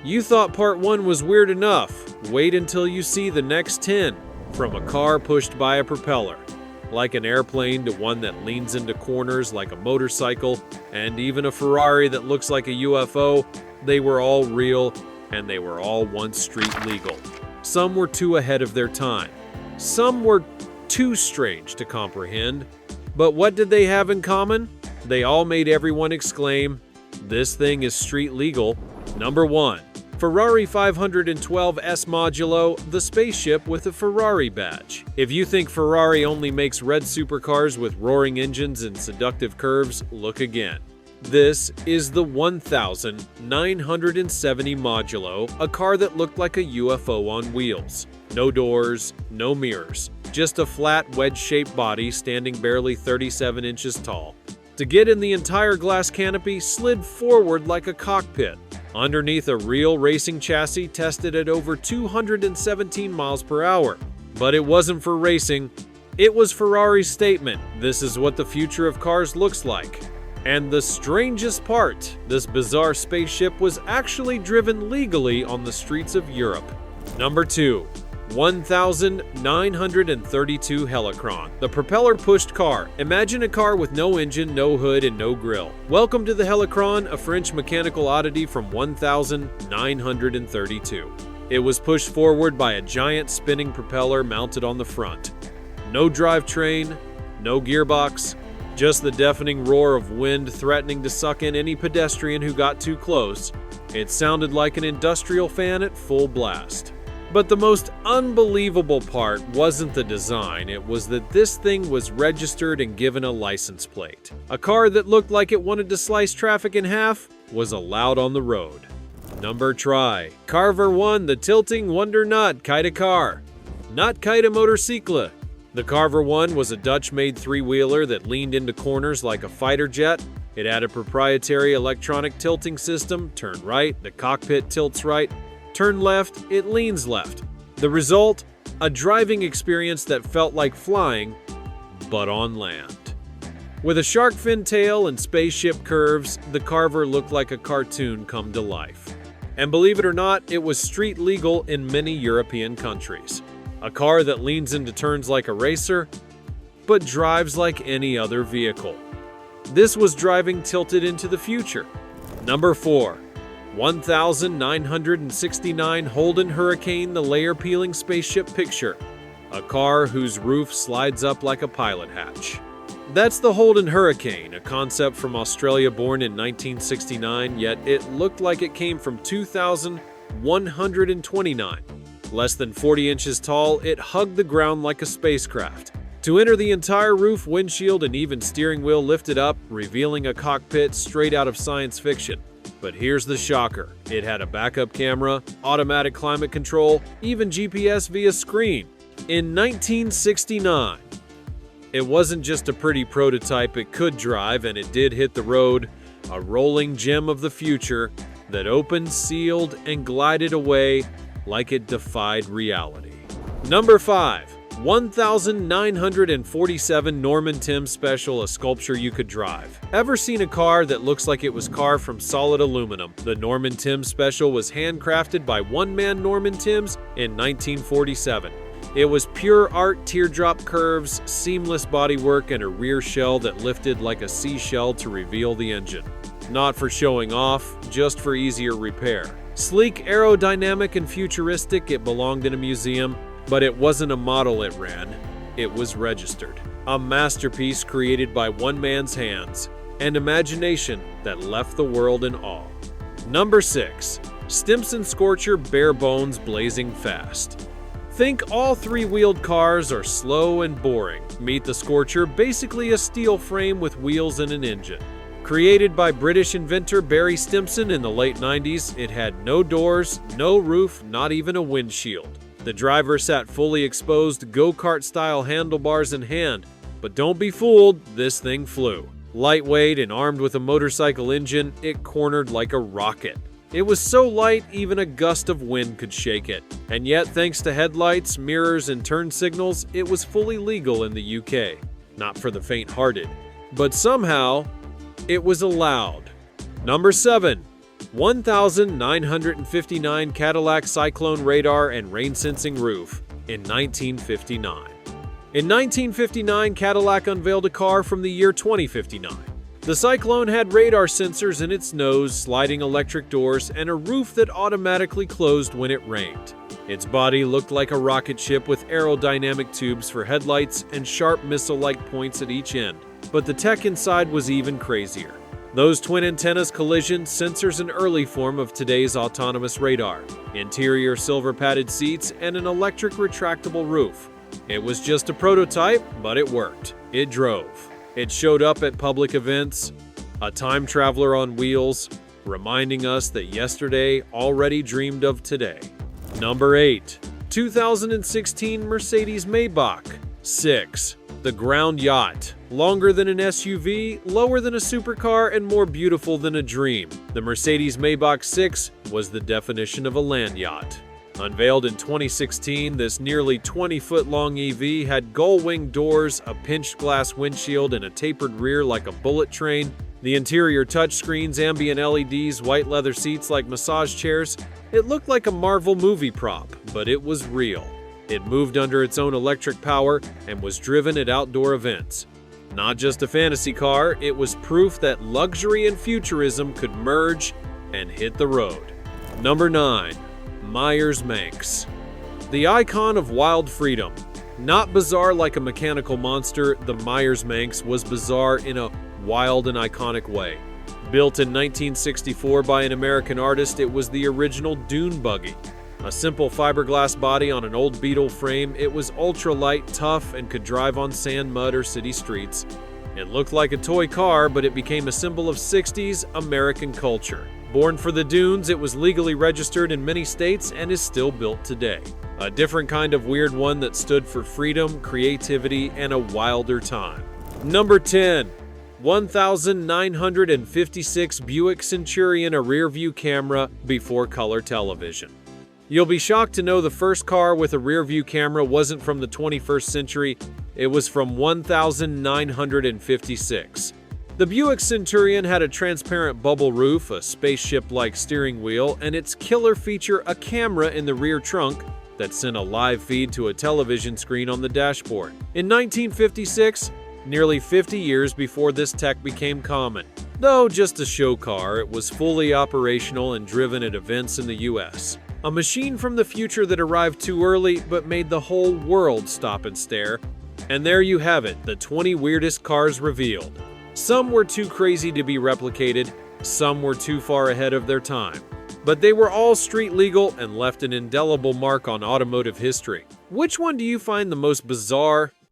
You thought part 1 was weird enough. Wait until you see the next 10. From a car pushed by a propeller, like an airplane, to one that leans into corners like a motorcycle, and even a Ferrari that looks like a UFO, they were all real, and they were all once street legal. Some were too ahead of their time. Some were too strange to comprehend. But what did they have in common? They all made everyone exclaim, "This thing is street legal." Number 1. Ferrari 512S Modulo, the spaceship with a Ferrari badge. If you think Ferrari only makes red supercars with roaring engines and seductive curves, look again. This is the 1970 Modulo, a car that looked like a UFO on wheels. No doors, no mirrors, just a flat wedge-shaped body standing barely 37 inches tall. To get in, the entire glass canopy slid forward like a cockpit, underneath a real racing chassis tested at over 217 miles per hour. But it wasn't for racing. It was Ferrari's statement, "This is what the future of cars looks like." And the strangest part, this bizarre spaceship was actually driven legally on the streets of Europe. Number 2. 1932 Helicron, the propeller-pushed car. Imagine a car with no engine, no hood, and no grille. Welcome to the Helicron, a French mechanical oddity from 1932. It was pushed forward by a giant spinning propeller mounted on the front. No drivetrain, no gearbox, just the deafening roar of wind threatening to suck in any pedestrian who got too close. It sounded like an industrial fan at full blast. But the most unbelievable part wasn't the design, it was that this thing was registered and given a license plate. A car that looked like it wanted to slice traffic in half was allowed on the road. Number try. Carver One, the tilting wonder not kite car. Not kite a motorcycle. The Carver One was a Dutch-made three-wheeler that leaned into corners like a fighter jet. It had a proprietary electronic tilting system. Turn right, the cockpit tilts right. Turn left, it leans left. The result? A driving experience that felt like flying, but on land. With a shark fin tail and spaceship curves, the Carver looked like a cartoon come to life. And believe it or not, it was street legal in many European countries. A car that leans into turns like a racer, but drives like any other vehicle. This was driving tilted into the future. Number 4. 1969 Holden Hurricane, the layer-peeling spaceship picture. A car whose roof slides up like a pilot hatch. That's the Holden Hurricane, a concept from Australia born in 1969, yet it looked like it came from 2129. Less than 40 inches tall, it hugged the ground like a spacecraft. To enter, the entire roof, windshield, and even steering wheel lifted up, revealing a cockpit straight out of science fiction. But here's the shocker. It had a backup camera, automatic climate control, even GPS via screen. In 1969, it wasn't just a pretty prototype, it could drive, and it did hit the road, a rolling gem of the future that opened, sealed, and glided away like it defied reality. Number 5. 1947 Norman Timms Special, a sculpture you could drive. Ever seen a car that looks like it was carved from solid aluminum? The Norman Timms Special was handcrafted by one-man Norman Timms in 1947. It was pure art, teardrop curves, seamless bodywork, and a rear shell that lifted like a seashell to reveal the engine. Not for showing off, just for easier repair. Sleek, aerodynamic, and futuristic, it belonged in a museum. But it wasn't a model it ran, it was registered. A masterpiece created by one man's hands, and imagination that left the world in awe. Number 6. Stimson Scorcher, bare bones, blazing fast. Think all three-wheeled cars are slow and boring. Meet the Scorcher, basically a steel frame with wheels and an engine. Created by British inventor Barry Stimson in the late 90s, it had no doors, no roof, not even a windshield. The driver sat fully exposed, go-kart style handlebars in hand. But don't be fooled, this thing flew. Lightweight and armed with a motorcycle engine, it cornered like a rocket. It was so light, even a gust of wind could shake it. And yet, thanks to headlights, mirrors, and turn signals, it was fully legal in the UK. Not for the faint-hearted. But somehow, it was allowed. Number 7. 1959 Cadillac Cyclone radar and rain-sensing roof in 1959. In 1959, Cadillac unveiled a car from the year 2059. The Cyclone had radar sensors in its nose, sliding electric doors, and a roof that automatically closed when it rained. Its body looked like a rocket ship with aerodynamic tubes for headlights and sharp missile-like points at each end. But the tech inside was even crazier. Those twin antennas, collision sensors, an early form of today's autonomous radar, interior silver-padded seats, and an electric retractable roof. It was just a prototype, but it worked. It drove. It showed up at public events, a time traveler on wheels, reminding us that yesterday already dreamed of today. Number 8. 2016 Mercedes-Maybach 6. The ground yacht. Longer than an SUV, lower than a supercar, and more beautiful than a dream. The Mercedes-Maybach 6 was the definition of a land yacht. Unveiled in 2016, this nearly 20-foot-long EV had gull-wing doors, a pinched glass windshield, and a tapered rear like a bullet train. The interior touchscreens, ambient LEDs, white leather seats like massage chairs. It looked like a Marvel movie prop, but it was real. It moved under its own electric power and was driven at outdoor events. Not just a fantasy car, it was proof that luxury and futurism could merge and hit the road. Number 9. Myers-Manx. The icon of wild freedom. Not bizarre like a mechanical monster, the Myers-Manx was bizarre in a wild and iconic way. Built in 1964 by an American artist, it was the original dune buggy. A simple fiberglass body on an old Beetle frame, it was ultra-light, tough, and could drive on sand, mud, or city streets. It looked like a toy car, but it became a symbol of 60s American culture. Born for the dunes, it was legally registered in many states and is still built today. A different kind of weird one that stood for freedom, creativity, and a wilder time. Number 10. 1956 Buick Centurion, a rear-view camera before color television. You'll be shocked to know the first car with a rear-view camera wasn't from the 21st century, it was from 1956. The Buick Centurion had a transparent bubble roof, a spaceship-like steering wheel, and its killer feature, a camera in the rear trunk that sent a live feed to a television screen on the dashboard. In 1956, nearly 50 years before this tech became common. Though just a show car, it was fully operational and driven at events in the US. A machine from the future that arrived too early but made the whole world stop and stare. And there you have it, the 20 weirdest cars revealed. Some were too crazy to be replicated, some were too far ahead of their time. But they were all street legal and left an indelible mark on automotive history. Which one do you find the most bizarre,